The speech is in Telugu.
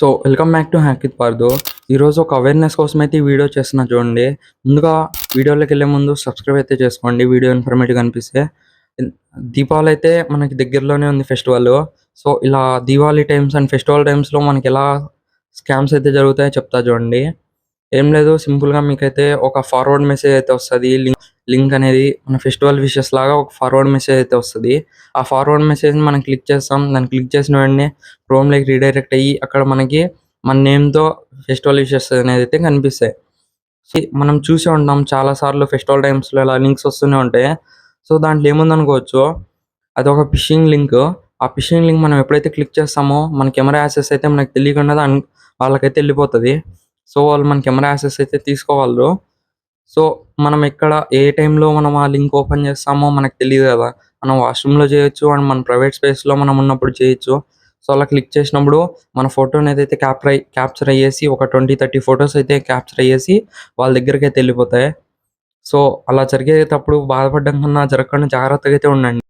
So, welcome back to hack with Partha. ఈరోజు ఒక అవేర్‌నెస్ కోసం అయితే ఈ వీడియో చేస్తున్నా చూడండి. ముందుగా వీడియోలోకెళ్ళే ముందు సబ్స్క్రైబ్ అయితే చేసుకోండి వీడియో ఇన్ఫర్మేటివ్‌గా అనిపిస్తే. ఇన్ దీపావళి అయితే మనకి దగ్గరలోనే ఉంది ఫెస్టివల్. సో, ఇలా దీవాళి టైమ్స్ అండ్ ఫెస్టివల్ టైమ్స్‌లో మనకెలా స్కామ్స్ అయితే జరుగుతాయో చెప్తా చూడండి. ఏం లేదు, సింపుల్‌గా మీకైతే ఒక ఫార్వర్డ్ మెసేజ్ అయితే వస్తది. లింక్ అనేది మన ఫెస్టివల్ విషెస్ లాగా ఒక ఫార్వర్డ్ మెసేజ్ అయితే వస్తది. ఆ ఫార్వర్డ్ మెసేజ్‌ని మనం క్లిక్ చేస్తాం. దాన్ని క్లిక్ చేసిన వెంటనే క్రోమ్‌లోకి రీడైరెక్ట్ అయ్యి అక్కడ మనకి మన నేమ్‌తో ఫెస్టివల్ విషెస్ అనేదైతే కనిపిస్తాయి. మనం చూసే ఉంటాం చాలా సార్లు ఫెస్టివల్ టైమ్స్‌లో ఇలా లింక్స్ వస్తూనే ఉంటాయి. సో, దాంట్లో ఏముందనుకోవచ్చు, అదొక ఫిషింగ్ లింక్. ఆ ఫిషింగ్ లింక్ మనం ఎప్పుడైతే క్లిక్ చేస్తామో మన కెమెరా యాక్సెస్ అయితే మనకు తెలియకుండా వాళ్ళకైతే ఎళ్ళిపోతది. సో, వాళ్ళు మన కెమెరా యాక్సెస్ అయితే తీసుకోగలరు. సో, మనం ఎక్కడ ఏ టైంలో మనం ఆ లింక్ ఓపెన్ చేస్తామో మనకు తెలీదు గదా! మనం వాష్‌రూమ్‌లో చేయొచ్చు అండ్ మన ప్రైవేట్ స్పేస్‌లో మనం ఉన్నప్పుడు చేయొచ్చు. సో, అలా క్లిక్ చేసినప్పుడు మన ఫోటోని ఏదైతే క్యాప్చర్ అయ్యేసి ఒక 20, 30 ఫోటోస్ అయితే క్యాప్చర్ అయ్యేసి వాళ్ళ దగ్గరికైతే ఎళ్ళిపోతాయి. సో, అలా జరిగేటప్పుడు బాధపడడం కన్నా జరగకుండా జాగ్రత్తగా అయితే ఉండండి.